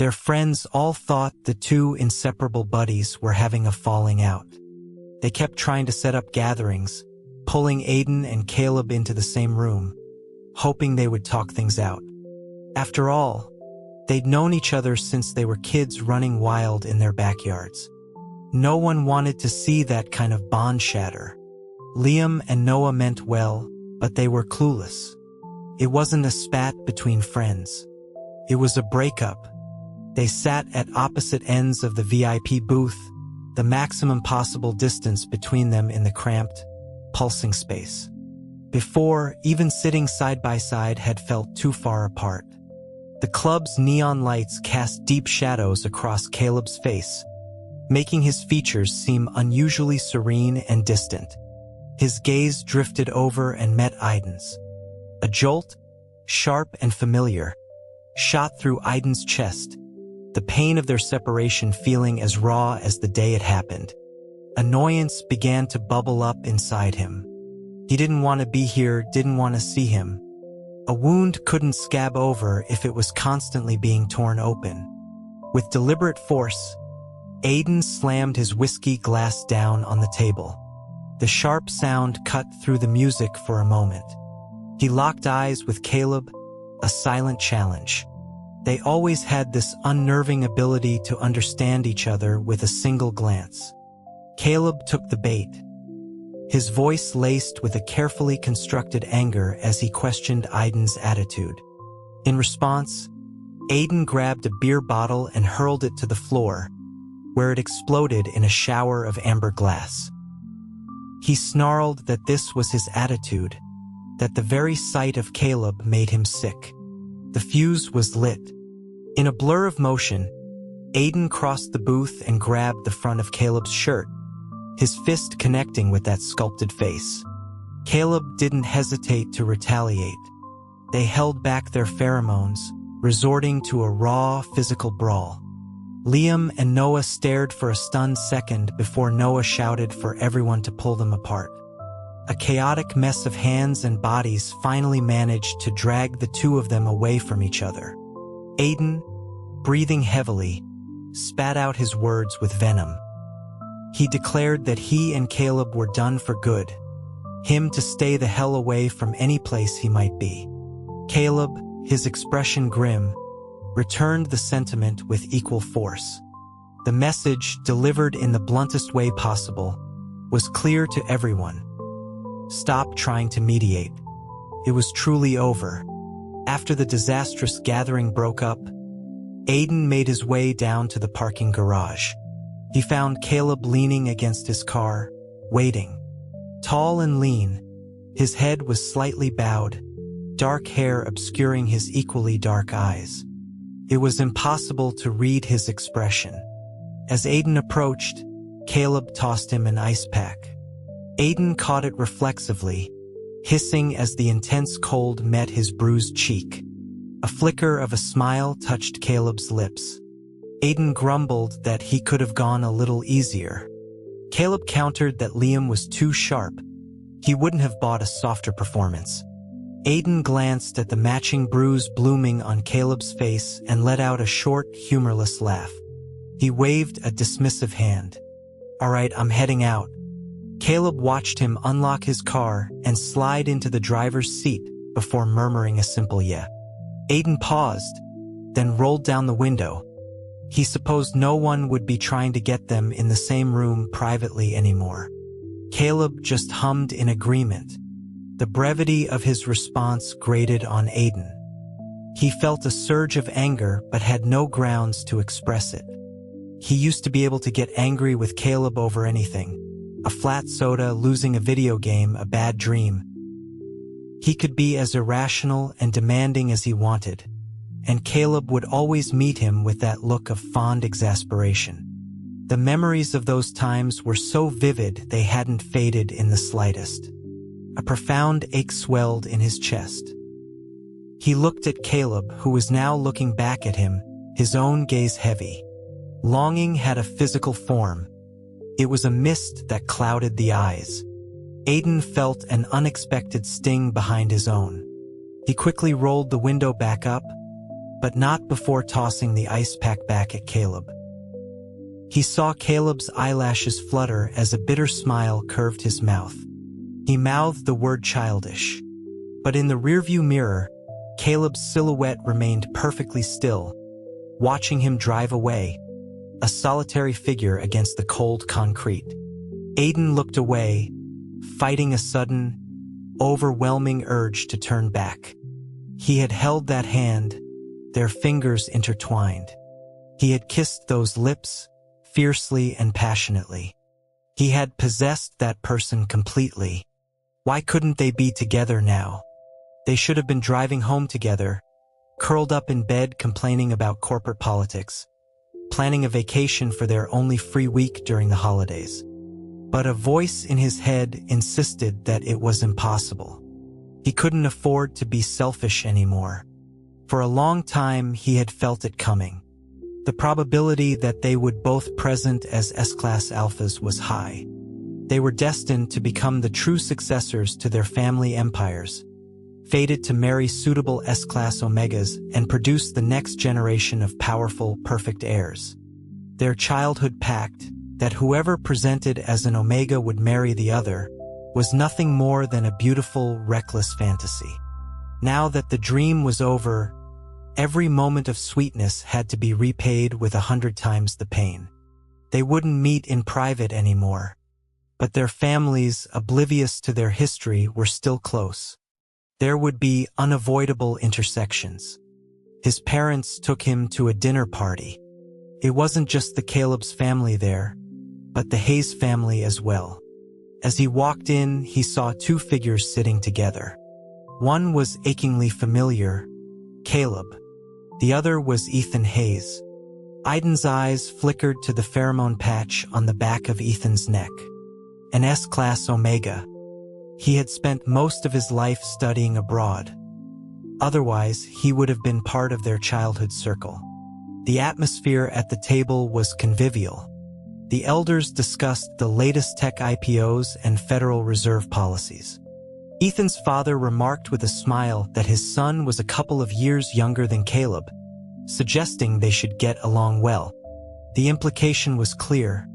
Their friends all thought the two inseparable buddies were having a falling out. They kept trying to set up gatherings, pulling Aiden and Caleb into the same room, hoping they would talk things out. After all, they'd known each other since they were kids running wild in their backyards. No one wanted to see that kind of bond shatter. Liam and Noah meant well, but they were clueless. It wasn't a spat between friends. It was a breakup. They sat at opposite ends of the VIP booth, the maximum possible distance between them in the cramped, pulsing space. Before, even sitting side by side had felt too far apart. The club's neon lights cast deep shadows across Caleb's face, making his features seem unusually serene and distant. His gaze drifted over and met Aiden's. A jolt, sharp and familiar, shot through Aiden's chest, the pain of their separation feeling as raw as the day it happened. Annoyance began to bubble up inside him. He didn't want to be here, didn't want to see him. A wound couldn't scab over if it was constantly being torn open. With deliberate force, Aiden slammed his whiskey glass down on the table. The sharp sound cut through the music for a moment. He locked eyes with Caleb, a silent challenge. They always had this unnerving ability to understand each other with a single glance. Caleb took the bait, his voice laced with a carefully constructed anger as he questioned Aiden's attitude. In response, Aiden grabbed a beer bottle and hurled it to the floor, where it exploded in a shower of amber glass. He snarled that this was his attitude, that the very sight of Caleb made him sick. The fuse was lit. In a blur of motion, Aiden crossed the booth and grabbed the front of Caleb's shirt, his fist connecting with that sculpted face. Caleb didn't hesitate to retaliate. They held back their pheromones, resorting to a raw, physical brawl. Liam and Noah stared for a stunned second before Noah shouted for everyone to pull them apart. A chaotic mess of hands and bodies finally managed to drag the two of them away from each other. Aiden, breathing heavily, spat out his words with venom. He declared that he and Caleb were done for good, him to stay the hell away from any place he might be. Caleb, his expression grim, returned the sentiment with equal force. The message, delivered in the bluntest way possible, was clear to everyone. Stop trying to mediate. It was truly over. After the disastrous gathering broke up, Aiden made his way down to the parking garage. He found Caleb leaning against his car, waiting. Tall and lean, his head was slightly bowed, dark hair obscuring his equally dark eyes. It was impossible to read his expression. As Aiden approached, Caleb tossed him an ice pack. Aiden caught it reflexively, hissing as the intense cold met his bruised cheek. A flicker of a smile touched Caleb's lips. Aiden grumbled that he could have gone a little easier. Caleb countered that Liam was too sharp. He wouldn't have bought a softer performance. Aiden glanced at the matching bruise blooming on Caleb's face and let out a short, humorless laugh. He waved a dismissive hand. "All right, I'm heading out." Caleb watched him unlock his car and slide into the driver's seat before murmuring a simple yeah. Aiden paused, then rolled down the window. He supposed no one would be trying to get them in the same room privately anymore. Caleb just hummed in agreement. The brevity of his response grated on Aiden. He felt a surge of anger but had no grounds to express it. He used to be able to get angry with Caleb over anything. A flat soda, losing a video game, a bad dream. He could be as irrational and demanding as he wanted, and Caleb would always meet him with that look of fond exasperation. The memories of those times were so vivid they hadn't faded in the slightest. A profound ache swelled in his chest. He looked at Caleb, who was now looking back at him, his own gaze heavy. Longing had a physical form. It was a mist that clouded the eyes. Aiden felt an unexpected sting behind his own. He quickly rolled the window back up, but not before tossing the ice pack back at Caleb. He saw Caleb's eyelashes flutter as a bitter smile curved his mouth. He mouthed the word childish. But in the rearview mirror, Caleb's silhouette remained perfectly still, watching him drive away, a solitary figure against the cold concrete. Aiden looked away, fighting a sudden, overwhelming urge to turn back. He had held that hand, their fingers intertwined. He had kissed those lips, fiercely and passionately. He had possessed that person completely. Why couldn't they be together now? They should have been driving home together, curled up in bed complaining about corporate politics, planning a vacation for their only free week during the holidays. But a voice in his head insisted that it was impossible. He couldn't afford to be selfish anymore. For a long time, he had felt it coming. The probability that they would both present as S-class alphas was high. They were destined to become the true successors to their family empires, fated to marry suitable S-class omegas and produce the next generation of powerful, perfect heirs. Their childhood pact, that whoever presented as an omega would marry the other, was nothing more than a beautiful, reckless fantasy. Now that the dream was over, every moment of sweetness had to be repaid with 100 times the pain. They wouldn't meet in private anymore, but their families, oblivious to their history, were still close. There would be unavoidable intersections. His parents took him to a dinner party. It wasn't just the Caleb's family there, but the Hayes family as well. As he walked in, he saw two figures sitting together. One was achingly familiar, Caleb. The other was Ethan Hayes. Aiden's eyes flickered to the pheromone patch on the back of Ethan's neck. An S-class omega. He had spent most of his life studying abroad. Otherwise, he would have been part of their childhood circle. The atmosphere at the table was convivial. The elders discussed the latest tech IPOs and Federal Reserve policies. Ethan's father remarked with a smile that his son was a couple of years younger than Caleb, suggesting they should get along well. The implication was clear.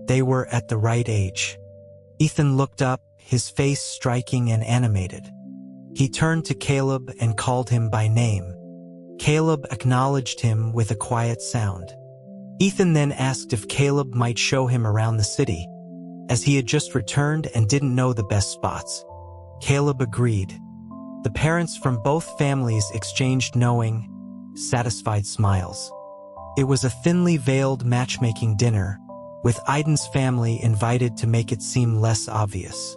They were at the right age. Ethan looked up, his face striking and animated. He turned to Caleb and called him by name. Caleb acknowledged him with a quiet sound. Ethan then asked if Caleb might show him around the city, as he had just returned and didn't know the best spots. Caleb agreed. The parents from both families exchanged knowing, satisfied smiles. It was a thinly veiled matchmaking dinner, with Aiden's family invited to make it seem less obvious.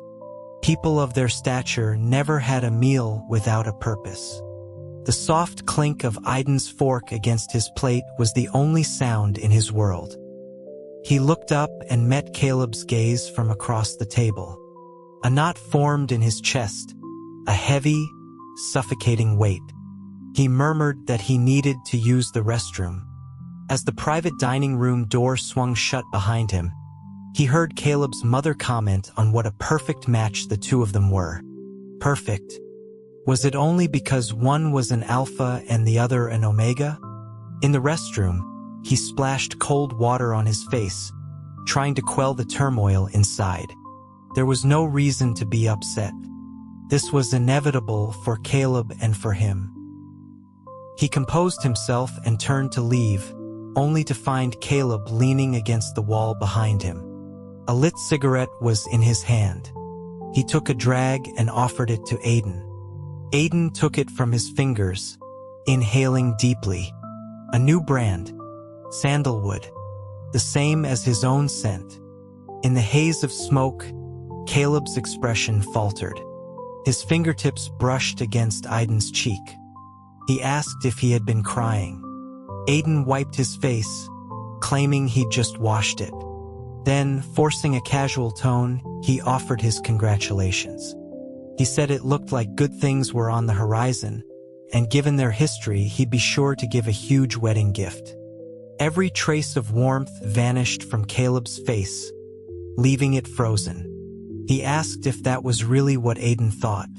People of their stature never had a meal without a purpose. The soft clink of Aiden's fork against his plate was the only sound in his world. He looked up and met Caleb's gaze from across the table. A knot formed in his chest, a heavy, suffocating weight. He murmured that he needed to use the restroom. As the private dining room door swung shut behind him, he heard Caleb's mother comment on what a perfect match the two of them were. Perfect. Was it only because one was an alpha and the other an omega? In the restroom, he splashed cold water on his face, trying to quell the turmoil inside. There was no reason to be upset. This was inevitable for Caleb and for him. He composed himself and turned to leave, only to find Caleb leaning against the wall behind him. A lit cigarette was in his hand. He took a drag and offered it to Aiden. Aiden took it from his fingers, inhaling deeply. A new brand, sandalwood, the same as his own scent. In the haze of smoke, Caleb's expression faltered. His fingertips brushed against Aiden's cheek. He asked if he had been crying. Aiden wiped his face, claiming he'd just washed it. Then, forcing a casual tone, he offered his congratulations. He said it looked like good things were on the horizon, and given their history, he'd be sure to give a huge wedding gift. Every trace of warmth vanished from Caleb's face, leaving it frozen. He asked if that was really what Aiden thought.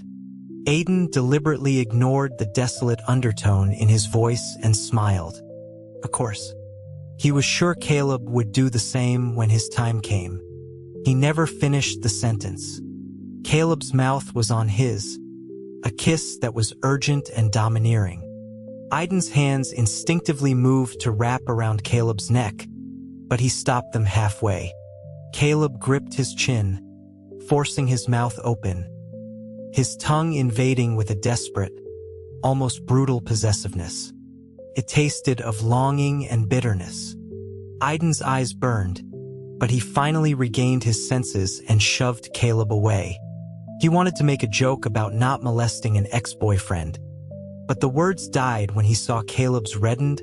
Aiden deliberately ignored the desolate undertone in his voice and smiled. Of course. He was sure Caleb would do the same when his time came. He never finished the sentence. Caleb's mouth was on his, a kiss that was urgent and domineering. Aiden's hands instinctively moved to wrap around Caleb's neck, but he stopped them halfway. Caleb gripped his chin, forcing his mouth open, his tongue invading with a desperate, almost brutal possessiveness. It tasted of longing and bitterness. Aiden's eyes burned, but he finally regained his senses and shoved Caleb away. He wanted to make a joke about not molesting an ex-boyfriend, but the words died when he saw Caleb's reddened,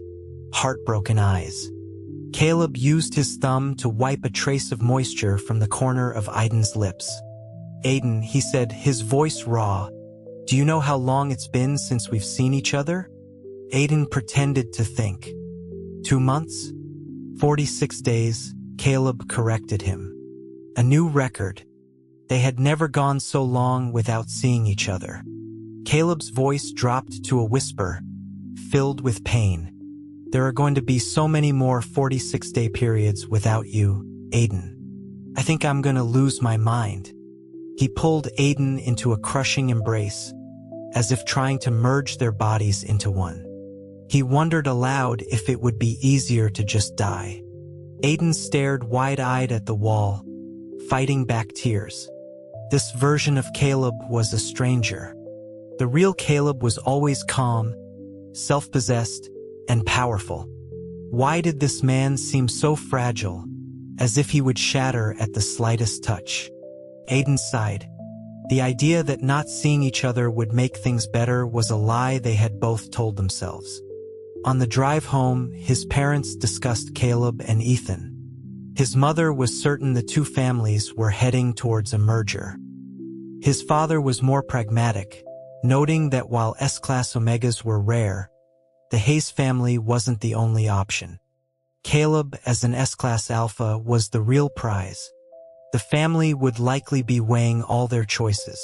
heartbroken eyes. Caleb used his thumb to wipe a trace of moisture from the corner of Aiden's lips. "Aiden," he said, his voice raw, "do you know how long it's been since we've seen each other?" Aiden pretended to think. 2 months? 46 days, Caleb corrected him. A new record. They had never gone so long without seeing each other. Caleb's voice dropped to a whisper, filled with pain. "There are going to be so many more 46-day periods without you, Aiden. I think I'm going to lose my mind." He pulled Aiden into a crushing embrace, as if trying to merge their bodies into one. He wondered aloud if it would be easier to just die. Aiden stared wide-eyed at the wall, fighting back tears. This version of Caleb was a stranger. The real Caleb was always calm, self-possessed, and powerful. Why did this man seem so fragile, as if he would shatter at the slightest touch? Aiden sighed. The idea that not seeing each other would make things better was a lie they had both told themselves. On the drive home, his parents discussed Caleb and Ethan. His mother was certain the two families were heading towards a merger. His father was more pragmatic, noting that while S-class omegas were rare, the Hayes family wasn't the only option. Caleb, as an S-class alpha, was the real prize. The family would likely be weighing all their choices.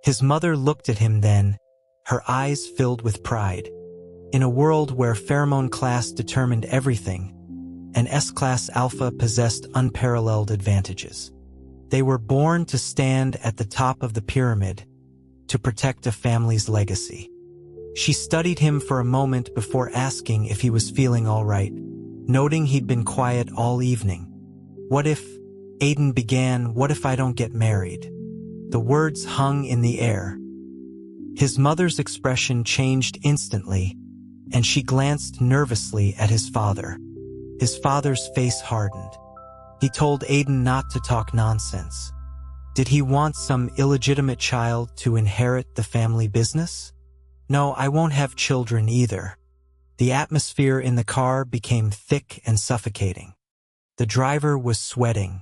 His mother looked at him then, her eyes filled with pride. In a world where pheromone class determined everything, an S-class alpha possessed unparalleled advantages. They were born to stand at the top of the pyramid, to protect a family's legacy. She studied him for a moment before asking if he was feeling all right, noting he'd been quiet all evening. "What if," Aiden began, "what if I don't get married?" The words hung in the air. His mother's expression changed instantly, and she glanced nervously at his father. His father's face hardened. He told Aiden not to talk nonsense. Did he want some illegitimate child to inherit the family business? "No, I won't have children either." The atmosphere in the car became thick and suffocating. The driver was sweating.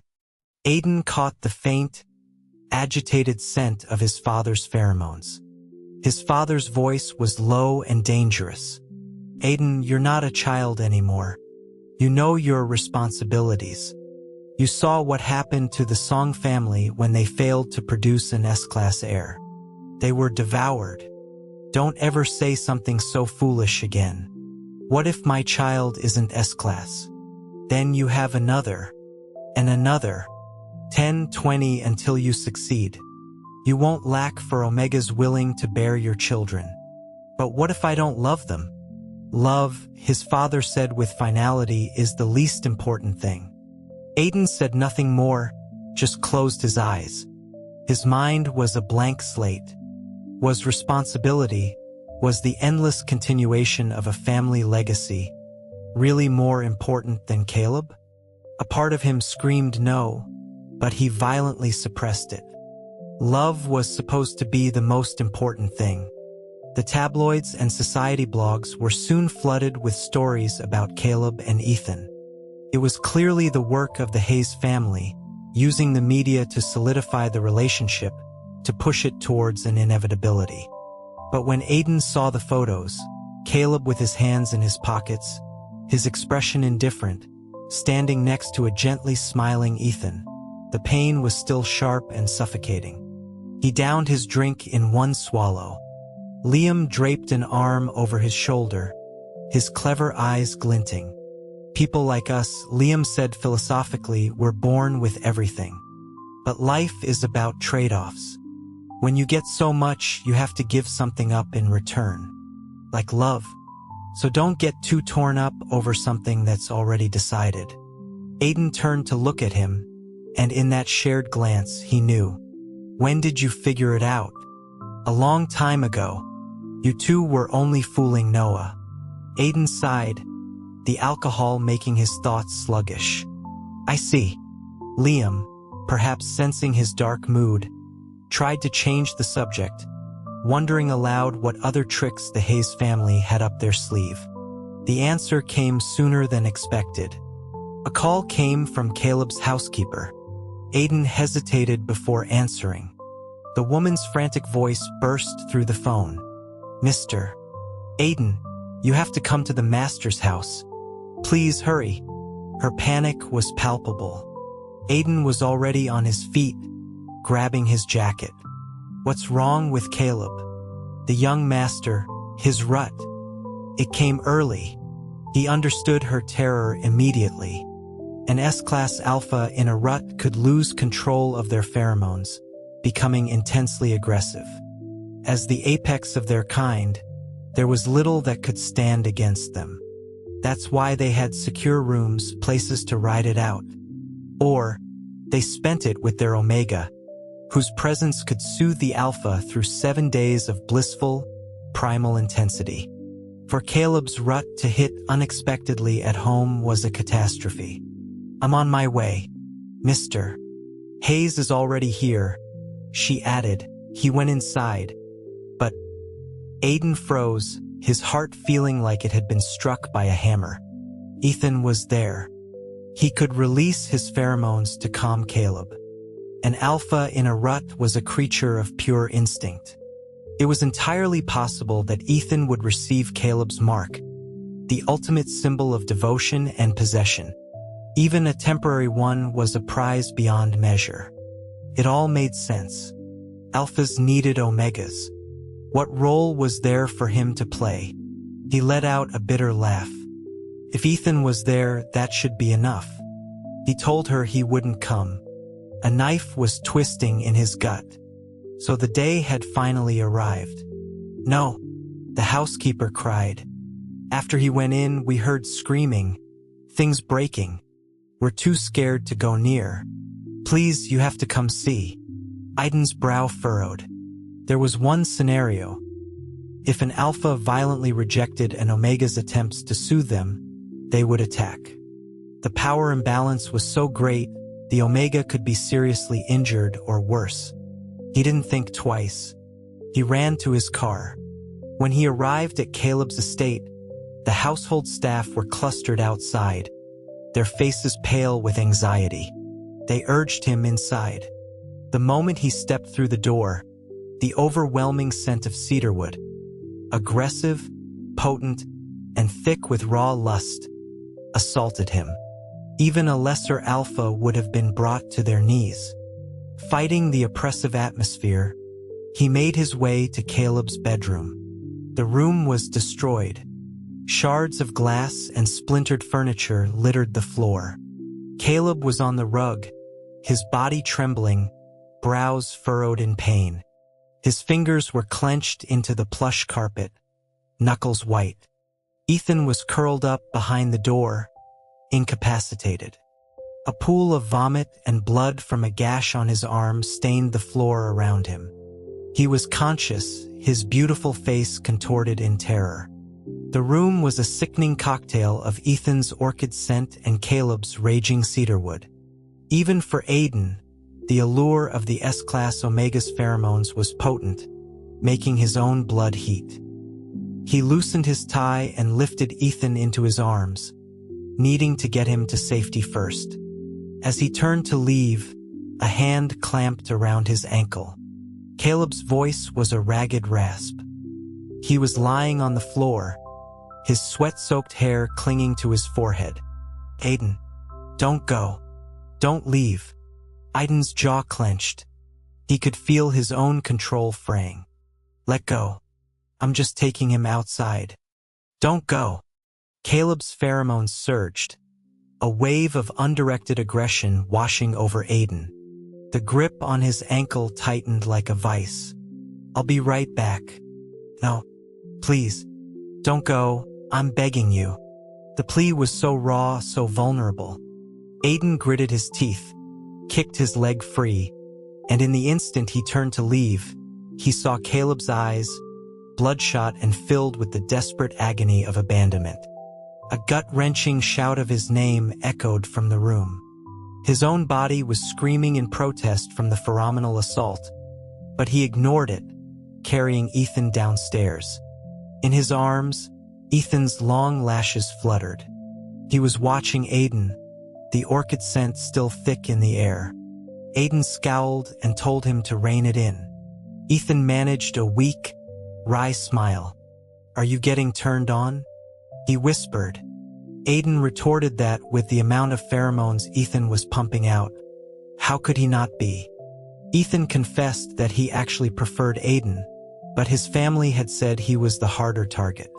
Aiden caught the faint, agitated scent of his father's pheromones. His father's voice was low and dangerous. "Aiden, you're not a child anymore. You know your responsibilities. You saw what happened to the Song family when they failed to produce an S-class heir. They were devoured. Don't ever say something so foolish again. What if my child isn't S-class? Then you have another, and another, 10, 20 until you succeed. You won't lack for omegas willing to bear your children. But what if I don't love them?" "Love," his father said with finality, "is the least important thing." Aiden said nothing more, just closed his eyes. His mind was a blank slate. Was responsibility, was the endless continuation of a family legacy, really more important than Caleb? A part of him screamed no, but he violently suppressed it. Love was supposed to be the most important thing. The tabloids and society blogs were soon flooded with stories about Caleb and Ethan. It was clearly the work of the Hayes family, using the media to solidify the relationship, to push it towards an inevitability. But when Aiden saw the photos, Caleb with his hands in his pockets, his expression indifferent, standing next to a gently smiling Ethan, the pain was still sharp and suffocating. He downed his drink in one swallow. Liam draped an arm over his shoulder, his clever eyes glinting. People like us, Liam said philosophically, were born with everything. But life is about trade-offs. When you get so much, you have to give something up in return. Like love. So don't get too torn up over something that's already decided. Aiden turned to look at him, and in that shared glance, he knew. When did you figure it out? A long time ago. You two were only fooling Noah. Aiden sighed, the alcohol making his thoughts sluggish. I see. Liam, perhaps sensing his dark mood, tried to change the subject, wondering aloud what other tricks the Hayes family had up their sleeve. The answer came sooner than expected. A call came from Caleb's housekeeper. Aiden hesitated before answering. The woman's frantic voice burst through the phone. Mr. Aiden, you have to come to the master's house. Please hurry. Her panic was palpable. Aiden was already on his feet, grabbing his jacket. What's wrong with Caleb? The young master, his rut. It came early. He understood her terror immediately. An S-class alpha in a rut could lose control of their pheromones, becoming intensely aggressive. As the apex of their kind, there was little that could stand against them. That's why they had secure rooms, places to ride it out. Or, they spent it with their Omega, whose presence could soothe the alpha through 7 days of blissful, primal intensity. For Caleb's rut to hit unexpectedly at home was a catastrophe. I'm on my way. Mr. Hayes is already here, she added. He went inside. But Aiden froze, his heart feeling like it had been struck by a hammer. Ethan was there. He could release his pheromones to calm Caleb. An alpha in a rut was a creature of pure instinct. It was entirely possible that Ethan would receive Caleb's mark, the ultimate symbol of devotion and possession. Even a temporary one was a prize beyond measure. It all made sense. Alphas needed omegas. What role was there for him to play? He let out a bitter laugh. If Ethan was there, that should be enough. He told her he wouldn't come. A knife was twisting in his gut. So the day had finally arrived. No, the housekeeper cried. After he went in, we heard screaming, things breaking. We're too scared to go near. Please, you have to come see. Aiden's brow furrowed. There was one scenario. If an alpha violently rejected an omega's attempts to soothe them, they would attack. The power imbalance was so great, the omega could be seriously injured or worse. He didn't think twice. He ran to his car. When he arrived at Caleb's estate, the household staff were clustered outside, their faces pale with anxiety. They urged him inside. The moment he stepped through the door, the overwhelming scent of cedarwood, aggressive, potent, and thick with raw lust, assaulted him. Even a lesser alpha would have been brought to their knees. Fighting the oppressive atmosphere, he made his way to Caleb's bedroom. The room was destroyed. Shards of glass and splintered furniture littered the floor. Caleb was on the rug, his body trembling, brows furrowed in pain. His fingers were clenched into the plush carpet, knuckles white. Ethan was curled up behind the door, incapacitated. A pool of vomit and blood from a gash on his arm stained the floor around him. He was conscious, his beautiful face contorted in terror. The room was a sickening cocktail of Ethan's orchid scent and Caleb's raging cedarwood. Even for Aiden, the allure of the S-class Omega's pheromones was potent, making his own blood heat. He loosened his tie and lifted Ethan into his arms, needing to get him to safety first. As he turned to leave, a hand clamped around his ankle. Caleb's voice was a ragged rasp. He was lying on the floor, his sweat-soaked hair clinging to his forehead. Aiden, don't go. Don't leave. Aiden's jaw clenched. He could feel his own control fraying. Let go. I'm just taking him outside. Don't go. Caleb's pheromones surged, a wave of undirected aggression washing over Aiden. The grip on his ankle tightened like a vice. I'll be right back. No, please, don't go, I'm begging you. The plea was so raw, so vulnerable. Aiden gritted his teeth, kicked his leg free, and in the instant he turned to leave, he saw Caleb's eyes, bloodshot and filled with the desperate agony of abandonment. A gut-wrenching shout of his name echoed from the room. His own body was screaming in protest from the phenomenal assault, but he ignored it, carrying Ethan downstairs. In his arms, Ethan's long lashes fluttered. He was watching Aiden, the orchid scent still thick in the air. Aiden scowled and told him to rein it in. Ethan managed a weak, wry smile. Are you getting turned on? He whispered. Aiden retorted that with the amount of pheromones Ethan was pumping out, how could he not be? Ethan confessed that he actually preferred Aiden, but his family had said he was the harder target.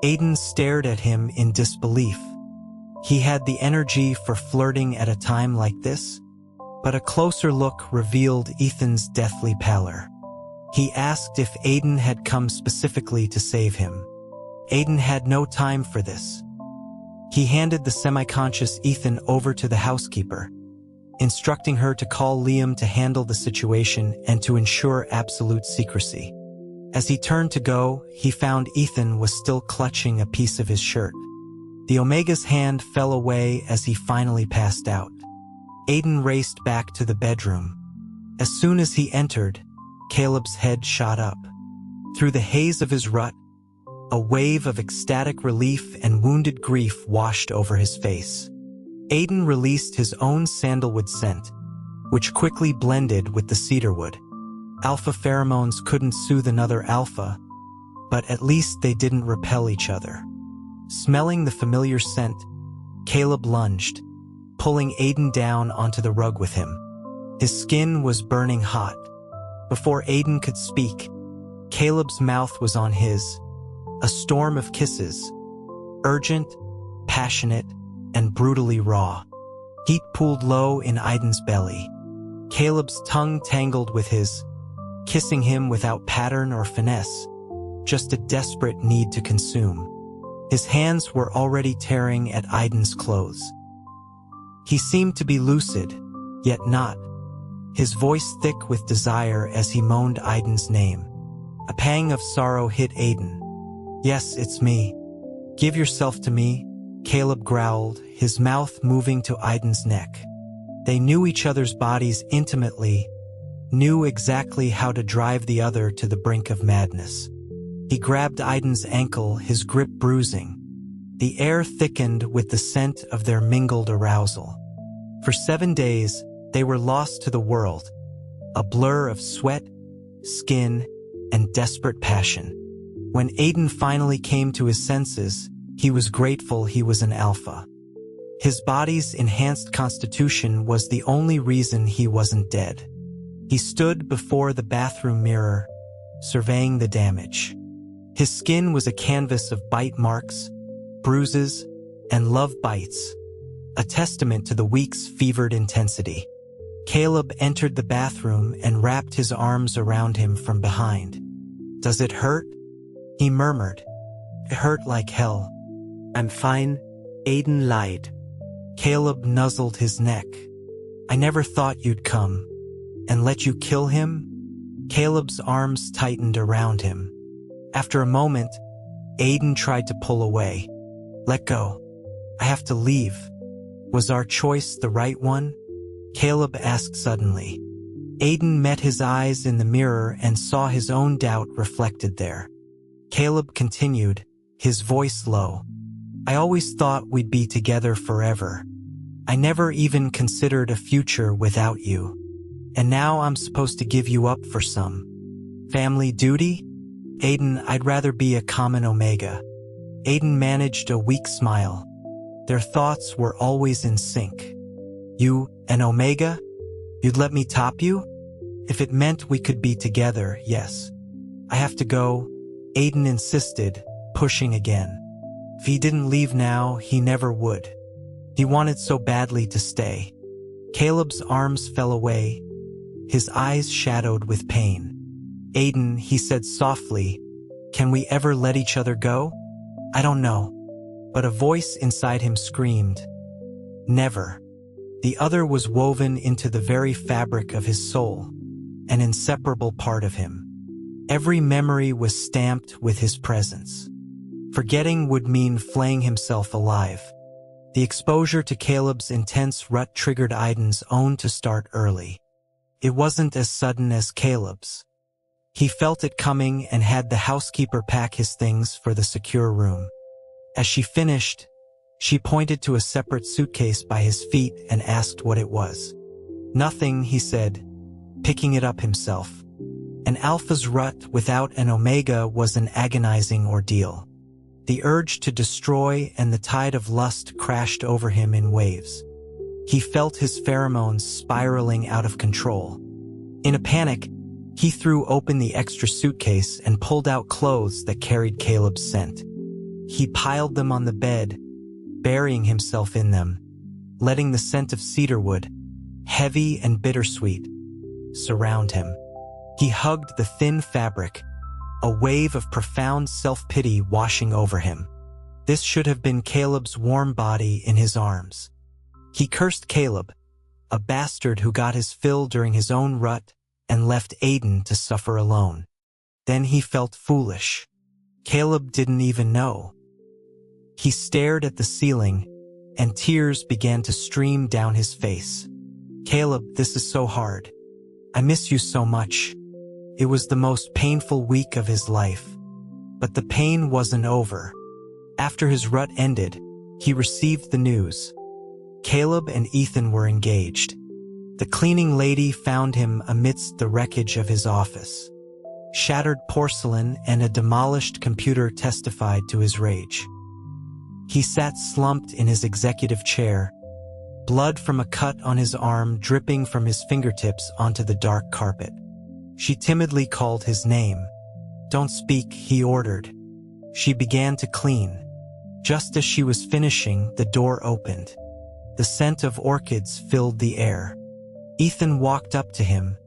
Aiden stared at him in disbelief. He had the energy for flirting at a time like this, but a closer look revealed Ethan's deathly pallor. He asked if Aiden had come specifically to save him. Aiden had no time for this. He handed the semi-conscious Ethan over to the housekeeper, instructing her to call Liam to handle the situation and to ensure absolute secrecy. As he turned to go, he found Ethan was still clutching a piece of his shirt. The Omega's hand fell away as he finally passed out. Aiden raced back to the bedroom. As soon as he entered, Caleb's head shot up. Through the haze of his rut, a wave of ecstatic relief and wounded grief washed over his face. Aiden released his own sandalwood scent, which quickly blended with the cedarwood. Alpha pheromones couldn't soothe another alpha, but at least they didn't repel each other. Smelling the familiar scent, Caleb lunged, pulling Aiden down onto the rug with him. His skin was burning hot. Before Aiden could speak, Caleb's mouth was on his, a storm of kisses, urgent, passionate, and brutally raw. Heat pooled low in Aiden's belly. Caleb's tongue tangled with his, kissing him without pattern or finesse, just a desperate need to consume. His hands were already tearing at Aiden's clothes. He seemed to be lucid, yet not, his voice thick with desire as he moaned Aiden's name. A pang of sorrow hit Aiden. Yes, it's me. Give yourself to me, Caleb growled, his mouth moving to Aiden's neck. They knew each other's bodies intimately, knew exactly how to drive the other to the brink of madness. He grabbed Aiden's ankle, his grip bruising. The air thickened with the scent of their mingled arousal. For 7 days, they were lost to the world, a blur of sweat, skin, and desperate passion. When Aiden finally came to his senses, he was grateful he was an alpha. His body's enhanced constitution was the only reason he wasn't dead. He stood before the bathroom mirror, surveying the damage. His skin was a canvas of bite marks, bruises, and love bites, a testament to the week's fevered intensity. Caleb entered the bathroom and wrapped his arms around him from behind. Does it hurt? He murmured. It hurt like hell. I'm fine, Aiden lied. Caleb nuzzled his neck. I never thought you'd come. And let you kill him? Caleb's arms tightened around him. After a moment, Aiden tried to pull away. Let go. I have to leave. Was our choice the right one? Caleb asked suddenly. Aiden met his eyes in the mirror and saw his own doubt reflected there. Caleb continued, his voice low. I always thought we'd be together forever. I never even considered a future without you. And now I'm supposed to give you up for some family duty? Aiden, I'd rather be a common Omega. Aiden managed a weak smile. Their thoughts were always in sync. You, an Omega? You'd let me top you? If it meant we could be together, yes. I have to go, Aiden insisted, pushing again. If he didn't leave now, he never would. He wanted so badly to stay. Caleb's arms fell away, his eyes shadowed with pain. Aiden, he said softly, can we ever let each other go? I don't know. But a voice inside him screamed, never. The other was woven into the very fabric of his soul, an inseparable part of him. Every memory was stamped with his presence. Forgetting would mean flaying himself alive. The exposure to Caleb's intense rut triggered Aiden's own to start early. It wasn't as sudden as Caleb's. He felt it coming and had the housekeeper pack his things for the secure room. As she finished, she pointed to a separate suitcase by his feet and asked what it was. Nothing, he said, picking it up himself. An alpha's rut without an omega was an agonizing ordeal. The urge to destroy and the tide of lust crashed over him in waves. He felt his pheromones spiraling out of control. In a panic, he threw open the extra suitcase and pulled out clothes that carried Caleb's scent. He piled them on the bed, burying himself in them, letting the scent of cedarwood, heavy and bittersweet, surround him. He hugged the thin fabric, a wave of profound self-pity washing over him. This should have been Caleb's warm body in his arms. He cursed Caleb, a bastard who got his fill during his own rut and left Aiden to suffer alone. Then he felt foolish. Caleb didn't even know. He stared at the ceiling, and tears began to stream down his face. Caleb, this is so hard. I miss you so much. It was the most painful week of his life. But the pain wasn't over. After his rut ended, he received the news. Caleb and Ethan were engaged. The cleaning lady found him amidst the wreckage of his office. Shattered porcelain and a demolished computer testified to his rage. He sat slumped in his executive chair, blood from a cut on his arm dripping from his fingertips onto the dark carpet. She timidly called his name. Don't speak, he ordered. She began to clean. Just as she was finishing, the door opened. The scent of orchids filled the air. Ethan walked up to him,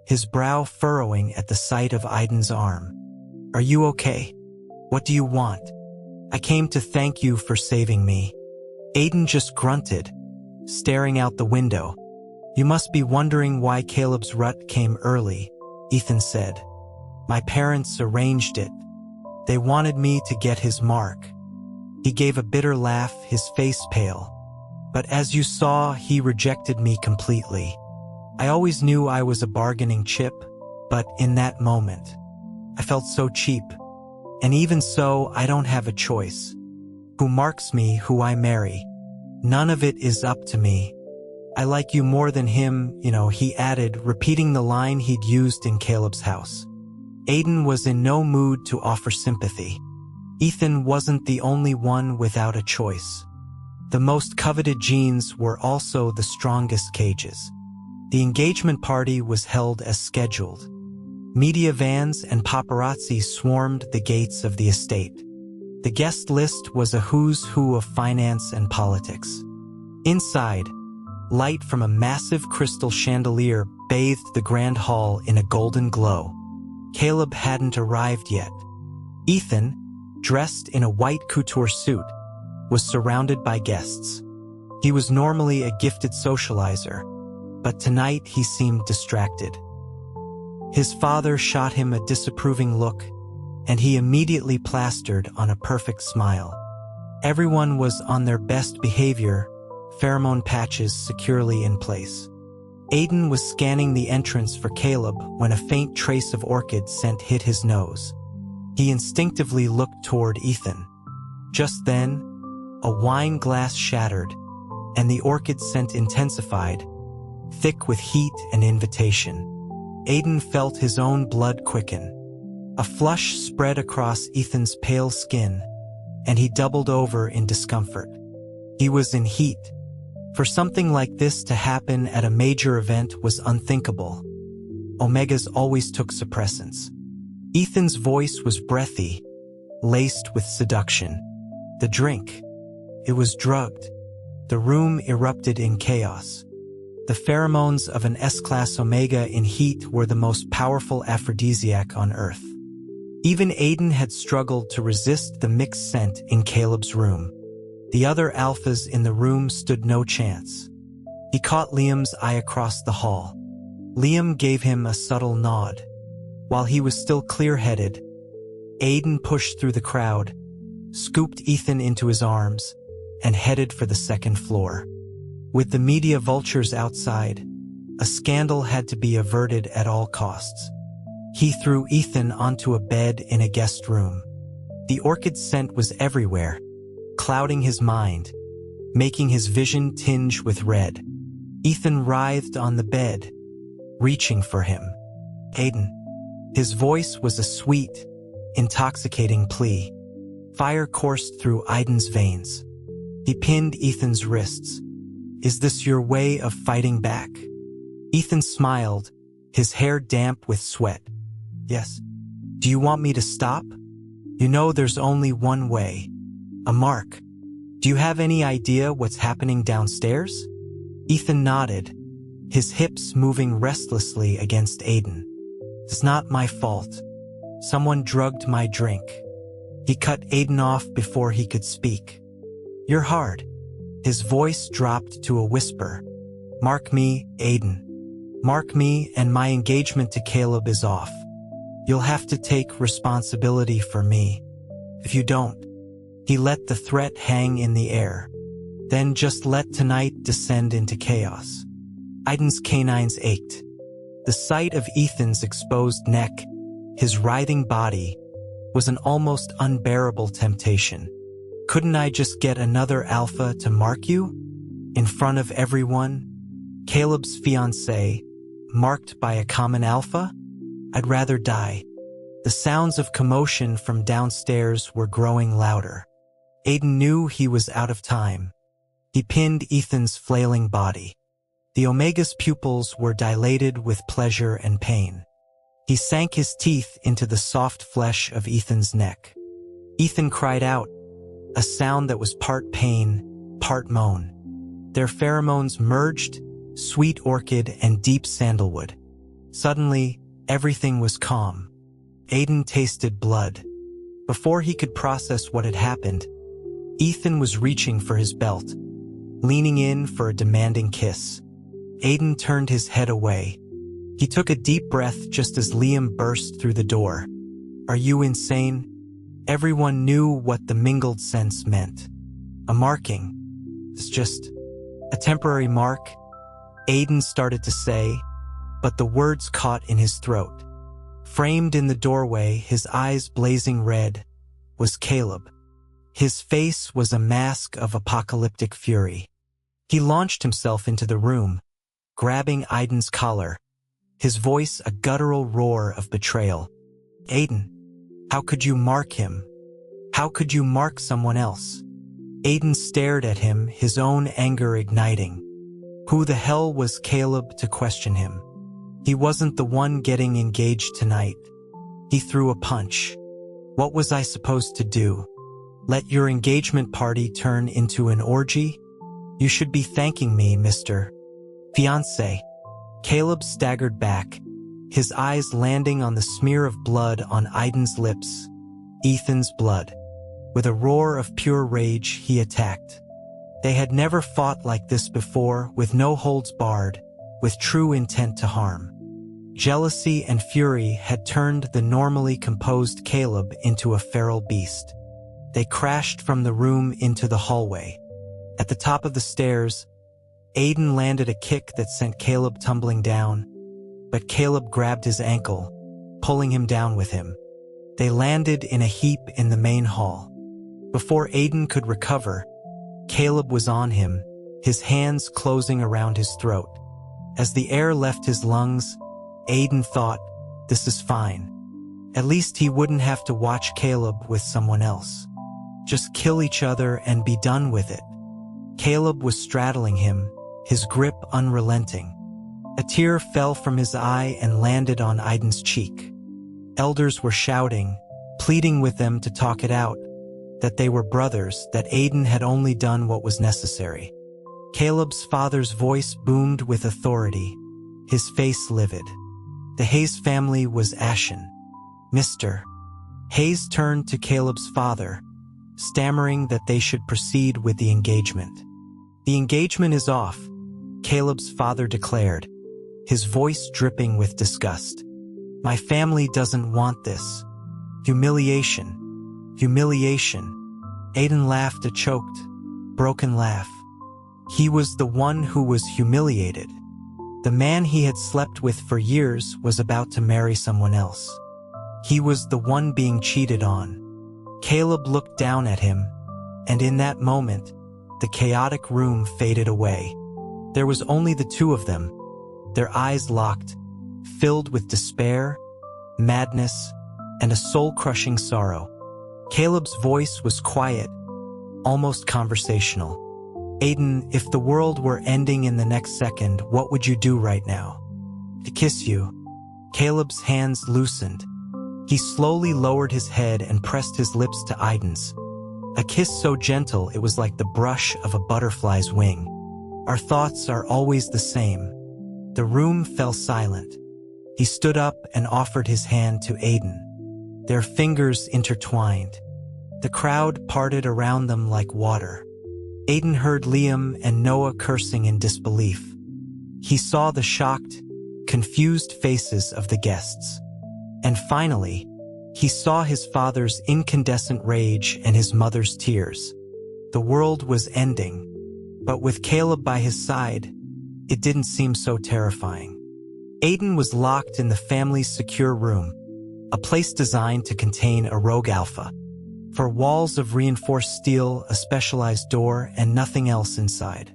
his brow furrowing at the sight of Aiden's arm. Are you okay? What do you want? I came to thank you for saving me. Aiden just grunted, staring out the window. You must be wondering why Caleb's rut came early, Ethan said. My parents arranged it. They wanted me to get his mark. He gave a bitter laugh, his face pale. But as you saw, he rejected me completely. I always knew I was a bargaining chip, but in that moment, I felt so cheap. And even so, I don't have a choice. Who marks me, who I marry. None of it is up to me. I like you more than him, he added, repeating the line he'd used in Caleb's house. Aiden was in no mood to offer sympathy. Ethan wasn't the only one without a choice. The most coveted genes were also the strongest cages. The engagement party was held as scheduled. Media vans and paparazzi swarmed the gates of the estate. The guest list was a who's who of finance and politics. Inside, light from a massive crystal chandelier bathed the grand hall in a golden glow. Caleb hadn't arrived yet. Ethan, dressed in a white couture suit, was surrounded by guests. He was normally a gifted socializer, but tonight he seemed distracted. His father shot him a disapproving look, and he immediately plastered on a perfect smile. Everyone was on their best behavior, pheromone patches securely in place. Aiden was scanning the entrance for Caleb when a faint trace of orchid scent hit his nose. He instinctively looked toward Ethan. Just then, a wine glass shattered, and the orchid scent intensified, thick with heat and invitation. Aiden felt his own blood quicken. A flush spread across Ethan's pale skin, and he doubled over in discomfort. He was in heat. For something like this to happen at a major event was unthinkable. Omegas always took suppressants. Ethan's voice was breathy, laced with seduction. The drink, it was drugged. The room erupted in chaos. The pheromones of an S-class Omega in heat were the most powerful aphrodisiac on Earth. Even Aiden had struggled to resist the mixed scent in Caleb's room. The other alphas in the room stood no chance. He caught Liam's eye across the hall. Liam gave him a subtle nod. While he was still clear-headed, Aiden pushed through the crowd, scooped Ethan into his arms, and headed for the second floor. With the media vultures outside, a scandal had to be averted at all costs. He threw Ethan onto a bed in a guest room. The orchid scent was everywhere, clouding his mind, making his vision tinge with red. Ethan writhed on the bed, reaching for him. Aiden. His voice was a sweet, intoxicating plea. Fire coursed through Aiden's veins. He pinned Ethan's wrists. Is this your way of fighting back? Ethan smiled, his hair damp with sweat. Yes. Do you want me to stop? You know there's only one way. A mark. Do you have any idea what's happening downstairs? Ethan nodded, his hips moving restlessly against Aiden. It's not my fault. Someone drugged my drink. He cut Aiden off before he could speak. You're hard. His voice dropped to a whisper. Mark me, Aiden. Mark me, and my engagement to Caleb is off. You'll have to take responsibility for me. If you don't. He let the threat hang in the air. Then just let tonight descend into chaos. Aiden's canines ached. The sight of Ethan's exposed neck, his writhing body, was an almost unbearable temptation. Couldn't I just get another alpha to mark you? In front of everyone? Caleb's fiancée, marked by a common alpha? I'd rather die. The sounds of commotion from downstairs were growing louder. Aiden knew he was out of time. He pinned Ethan's flailing body. The Omega's pupils were dilated with pleasure and pain. He sank his teeth into the soft flesh of Ethan's neck. Ethan cried out, a sound that was part pain, part moan. Their pheromones merged, sweet orchid and deep sandalwood. Suddenly, everything was calm. Aiden tasted blood. Before he could process what had happened, Ethan was reaching for his belt, leaning in for a demanding kiss. Aiden turned his head away. He took a deep breath just as Liam burst through the door. Are you insane? Everyone knew what the mingled scents meant. A marking. It's just a temporary mark, Aiden started to say, but the words caught in his throat. Framed in the doorway, his eyes blazing red, was Caleb. His face was a mask of apocalyptic fury. He launched himself into the room, grabbing Aiden's collar, his voice a guttural roar of betrayal. Aiden, how could you mark him? How could you mark someone else? Aiden stared at him, his own anger igniting. Who the hell was Caleb to question him? He wasn't the one getting engaged tonight. He threw a punch. What was I supposed to do? Let your engagement party turn into an orgy? You should be thanking me, Mr. Fiancé. Caleb staggered back, his eyes landing on the smear of blood on Aiden's lips. Ethan's blood. With a roar of pure rage, he attacked. They had never fought like this before, with no holds barred, with true intent to harm. Jealousy and fury had turned the normally composed Caleb into a feral beast. They crashed from the room into the hallway. At the top of the stairs, Aiden landed a kick that sent Caleb tumbling down, but Caleb grabbed his ankle, pulling him down with him. They landed in a heap in the main hall. Before Aiden could recover, Caleb was on him, his hands closing around his throat. As the air left his lungs, Aiden thought, this is fine. At least he wouldn't have to watch Caleb with someone else. Just kill each other and be done with it. Caleb was straddling him, his grip unrelenting. A tear fell from his eye and landed on Aiden's cheek. Elders were shouting, pleading with them to talk it out, that they were brothers, that Aiden had only done what was necessary. Caleb's father's voice boomed with authority, his face livid. The Hayes family was ashen. Mr. Hayes turned to Caleb's father, stammering that they should proceed with the engagement. The engagement is off, Caleb's father declared, his voice dripping with disgust. My family doesn't want this. Humiliation. Humiliation. Aiden laughed a choked, broken laugh. He was the one who was humiliated. The man he had slept with for years was about to marry someone else. He was the one being cheated on. Caleb looked down at him, and in that moment, the chaotic room faded away. There was only the two of them, their eyes locked, filled with despair, madness, and a soul-crushing sorrow. Caleb's voice was quiet, almost conversational. Aiden, if the world were ending in the next second, what would you do right now? To kiss you. Caleb's hands loosened. He slowly lowered his head and pressed his lips to Aiden's. A kiss so gentle it was like the brush of a butterfly's wing. Our thoughts are always the same. The room fell silent. He stood up and offered his hand to Aiden. Their fingers intertwined. The crowd parted around them like water. Aiden heard Liam and Noah cursing in disbelief. He saw the shocked, confused faces of the guests. And finally, he saw his father's incandescent rage and his mother's tears. The world was ending, but with Caleb by his side, it didn't seem so terrifying. Aiden was locked in the family's secure room, a place designed to contain a rogue alpha. For walls of reinforced steel, a specialized door, and nothing else inside.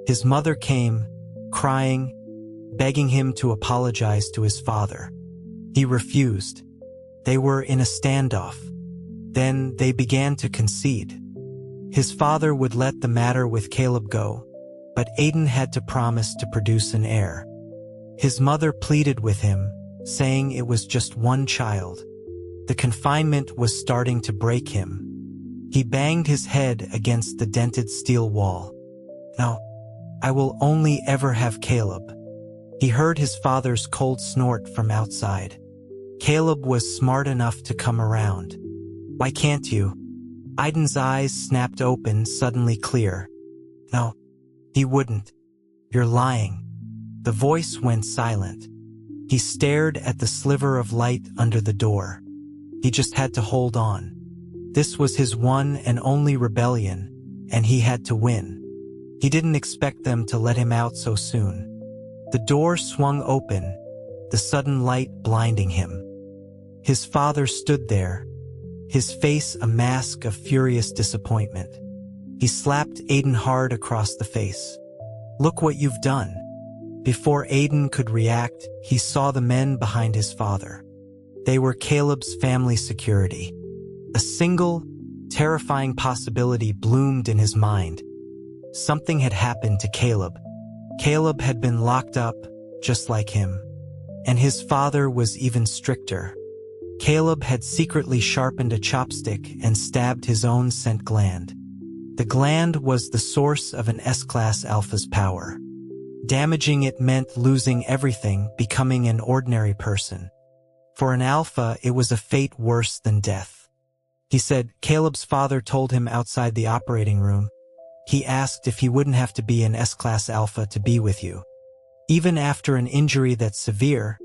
His mother came, crying, begging him to apologize to his father. He refused. They were in a standoff. Then they began to concede. His father would let the matter with Caleb go, but Aiden had to promise to produce an heir. His mother pleaded with him, saying it was just one child. The confinement was starting to break him. He banged his head against the dented steel wall. No, I will only ever have Caleb. He heard his father's cold snort from outside. Caleb was smart enough to come around. Why can't you? Aiden's eyes snapped open, suddenly clear. No, he wouldn't. You're lying. The voice went silent. He stared at the sliver of light under the door. He just had to hold on. This was his one and only rebellion, and he had to win. He didn't expect them to let him out so soon. The door swung open, the sudden light blinding him. His father stood there, his face a mask of furious disappointment. He slapped Aiden hard across the face. Look what you've done. Before Aiden could react, he saw the men behind his father. They were Caleb's family security. A single, terrifying possibility bloomed in his mind. Something had happened to Caleb. Caleb had been locked up, just like him. And his father was even stricter. Caleb had secretly sharpened a chopstick and stabbed his own scent gland. The gland was the source of an S-class alpha's power. Damaging it meant losing everything, becoming an ordinary person. For an alpha, it was a fate worse than death. He said Caleb's father told him outside the operating room. He asked if he wouldn't have to be an S-class alpha to be with you. Even after an injury that's severe,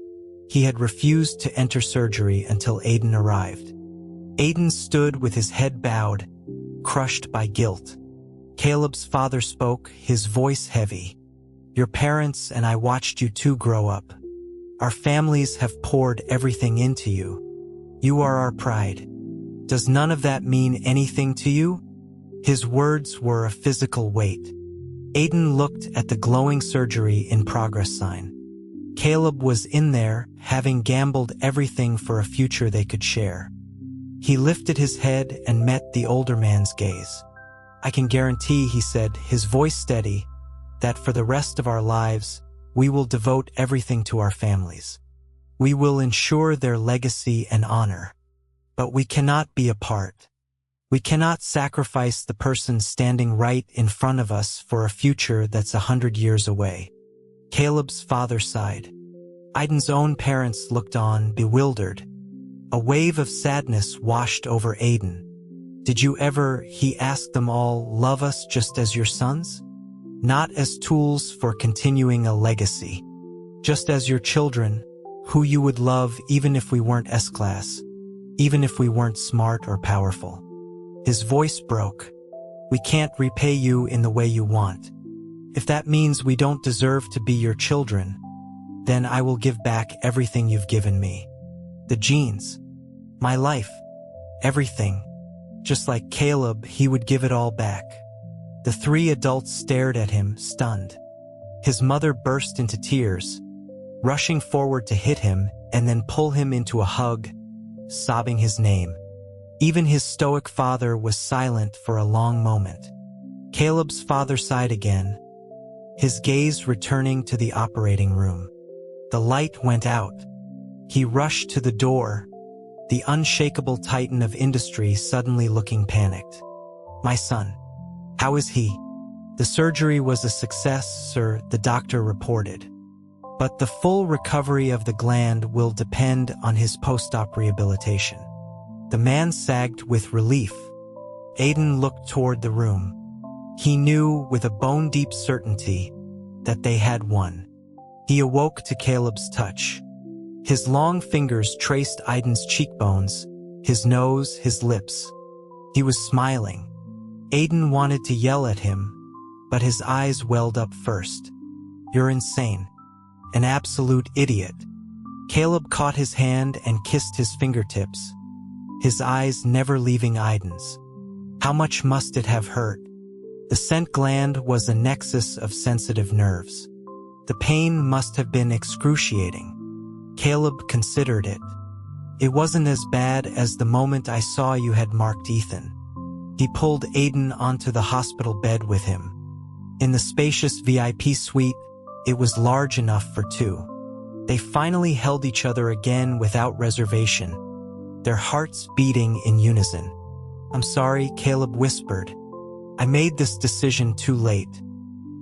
he had refused to enter surgery until Aiden arrived. Aiden stood with his head bowed, crushed by guilt. Caleb's father spoke, his voice heavy. Your parents and I watched you two grow up. Our families have poured everything into you. You are our pride. Does none of that mean anything to you? His words were a physical weight. Aiden looked at the glowing surgery in progress sign. Caleb was in there, having gambled everything for a future they could share. He lifted his head and met the older man's gaze. I can guarantee, he said, his voice steady, that for the rest of our lives, we will devote everything to our families. We will ensure their legacy and honor. But we cannot be apart. We cannot sacrifice the person standing right in front of us for a future that's 100 years away. Caleb's father sighed. Aiden's own parents looked on, bewildered. A wave of sadness washed over Aiden. Did you ever, he asked them all, love us just as your sons? Not as tools for continuing a legacy. Just as your children, who you would love even if we weren't S-class, even if we weren't smart or powerful. His voice broke. We can't repay you in the way you want. If that means we don't deserve to be your children, then I will give back everything you've given me. The genes, my life, everything. Just like Caleb, he would give it all back. The three adults stared at him, stunned. His mother burst into tears, rushing forward to hit him and then pull him into a hug, sobbing his name. Even his stoic father was silent for a long moment. Caleb's father sighed again, his gaze returning to the operating room. The light went out. He rushed to the door, the unshakable titan of industry suddenly looking panicked. My son, how is he? The surgery was a success, sir, the doctor reported. But the full recovery of the gland will depend on his post-op rehabilitation. The man sagged with relief. Aiden looked toward the room. He knew with a bone-deep certainty that they had won. He awoke to Caleb's touch. His long fingers traced Aiden's cheekbones, his nose, his lips. He was smiling. Aiden wanted to yell at him, but his eyes welled up first. You're insane. An absolute idiot. Caleb caught his hand and kissed his fingertips, his eyes never leaving Aiden's. How much must it have hurt? The scent gland was a nexus of sensitive nerves. The pain must have been excruciating. Caleb considered it. It wasn't as bad as the moment I saw you had marked Ethan. He pulled Aiden onto the hospital bed with him. In the spacious VIP suite, it was large enough for two. They finally held each other again without reservation, their hearts beating in unison. I'm sorry, Caleb whispered. I made this decision too late.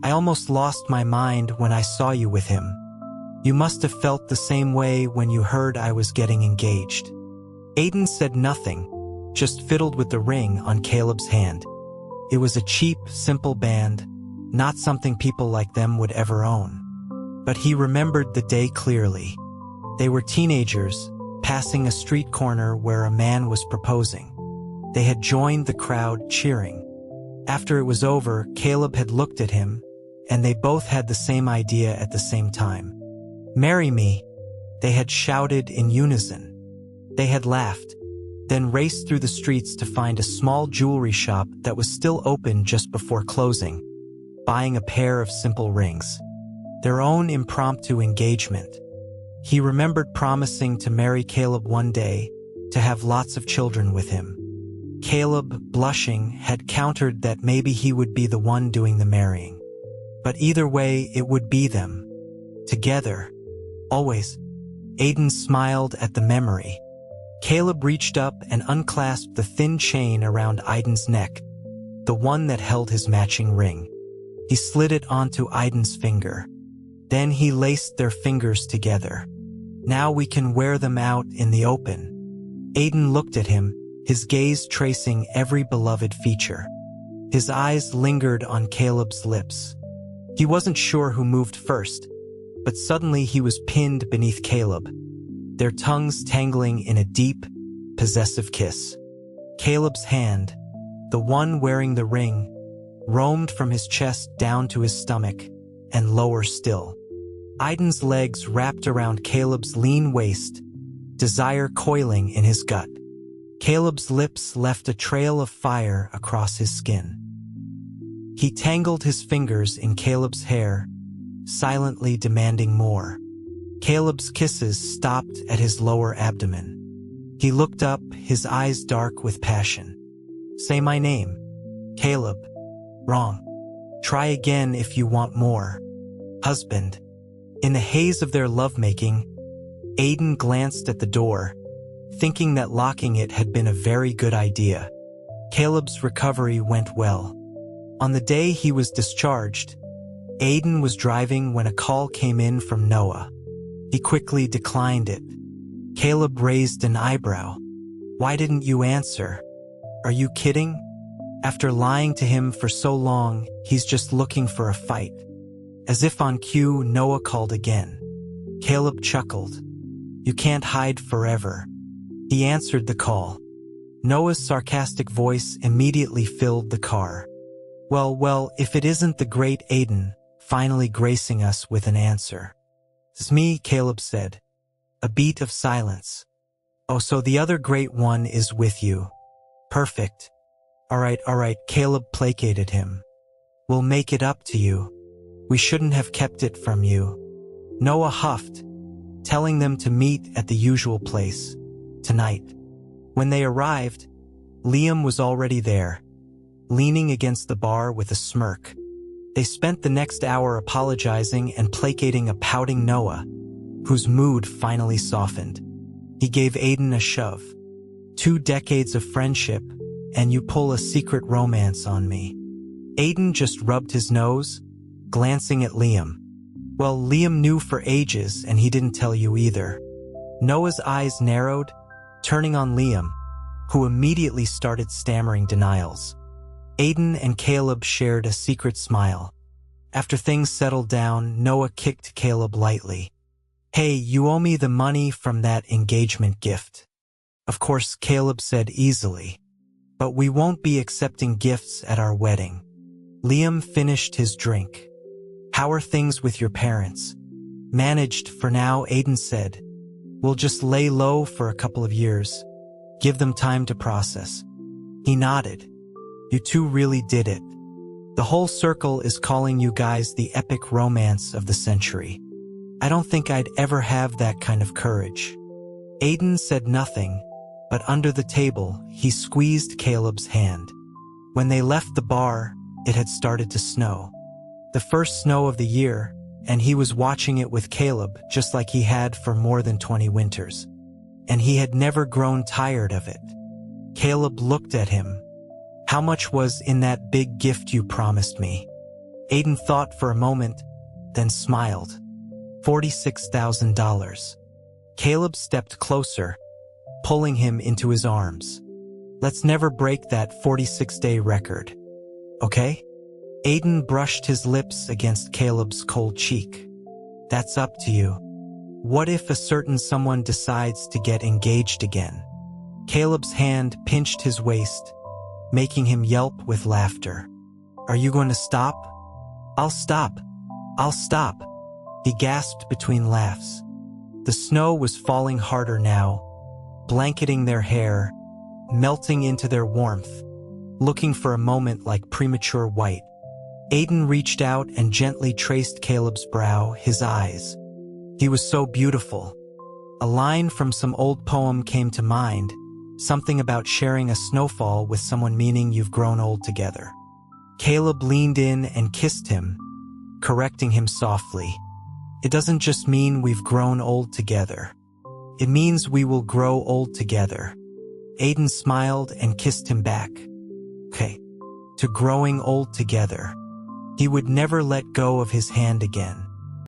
I almost lost my mind when I saw you with him. You must have felt the same way when you heard I was getting engaged. Aiden said nothing, just fiddled with the ring on Caleb's hand. It was a cheap, simple band, not something people like them would ever own. But he remembered the day clearly. They were teenagers, passing a street corner where a man was proposing. They had joined the crowd cheering. After it was over, Caleb had looked at him, and they both had the same idea at the same time. Marry me, they had shouted in unison. They had laughed, then raced through the streets to find a small jewelry shop that was still open just before closing, buying a pair of simple rings. Their own impromptu engagement. He remembered promising to marry Caleb one day, to have lots of children with him. Caleb, blushing, had countered that maybe he would be the one doing the marrying. But either way, it would be them. Together. Always. Aiden smiled at the memory. Caleb reached up and unclasped the thin chain around Aiden's neck, the one that held his matching ring. He slid it onto Aiden's finger. Then he laced their fingers together. Now we can wear them out in the open. Aiden looked at him, his gaze tracing every beloved feature. His eyes lingered on Caleb's lips. He wasn't sure who moved first, but suddenly he was pinned beneath Caleb, their tongues tangling in a deep, possessive kiss. Caleb's hand, the one wearing the ring, roamed from his chest down to his stomach, and lower still. Aiden's legs wrapped around Caleb's lean waist, desire coiling in his gut. Caleb's lips left a trail of fire across his skin. He tangled his fingers in Caleb's hair, silently demanding more. Caleb's kisses stopped at his lower abdomen. He looked up, his eyes dark with passion. Say my name. Caleb. Wrong. Try again if you want more. Husband. In the haze of their lovemaking, Aiden glanced at the door, thinking that locking it had been a very good idea. Caleb's recovery went well. On the day he was discharged, Aiden was driving when a call came in from Noah. He quickly declined it. Caleb raised an eyebrow. "Why didn't you answer? Are you kidding? After lying to him for so long, he's just looking for a fight." As if on cue, Noah called again. Caleb chuckled. "You can't hide forever." He answered the call. Noah's sarcastic voice immediately filled the car. Well, if it isn't the great Aiden, finally gracing us with an answer." "It's me," Caleb said. A beat of silence. "Oh, so the other great one is with you. Perfect. All right, Caleb placated him. "We'll make it up to you. We shouldn't have kept it from you." Noah huffed, telling them to meet at the usual place, tonight. When they arrived, Liam was already there, leaning against the bar with a smirk. They spent the next hour apologizing and placating a pouting Noah, whose mood finally softened. He gave Aiden a shove. 2 decades of friendship, and you pull a secret romance on me." Aiden just rubbed his nose, glancing at Liam. "Well, Liam knew for ages, and he didn't tell you either." Noah's eyes narrowed, turning on Liam, who immediately started stammering denials. Aiden and Caleb shared a secret smile. After things settled down, Noah kicked Caleb lightly. "Hey, you owe me the money from that engagement gift." Of course, Caleb said easily, "But we won't be accepting gifts at our wedding." Liam finished his drink. "How are things with your parents?" "Managed for now," Aiden said. "We'll just lay low for a couple of years. Give them time to process." He nodded. "You two really did it. The whole circle is calling you guys the epic romance of the century. I don't think I'd ever have that kind of courage." Aiden said nothing, but under the table, he squeezed Caleb's hand. When they left the bar, it had started to snow. The first snow of the year, and he was watching it with Caleb just like he had for more than 20 winters. And he had never grown tired of it. Caleb looked at him. "How much was in that big gift you promised me?" Aiden thought for a moment, then smiled. $46,000. Caleb stepped closer, pulling him into his arms. "Let's never break that 46-day record. Okay?" Aiden brushed his lips against Caleb's cold cheek. "That's up to you. What if a certain someone decides to get engaged again?" Caleb's hand pinched his waist, making him yelp with laughter. "Are you going to stop?" I'll stop. He gasped between laughs. The snow was falling harder now, blanketing their hair, melting into their warmth, looking for a moment like premature white. Aiden reached out and gently traced Caleb's brow, his eyes. He was so beautiful. A line from some old poem came to mind, something about sharing a snowfall with someone meaning you've grown old together. Caleb leaned in and kissed him, correcting him softly. "It doesn't just mean we've grown old together. It means we will grow old together." Aiden smiled and kissed him back. "Okay, to growing old together." He would never let go of his hand again.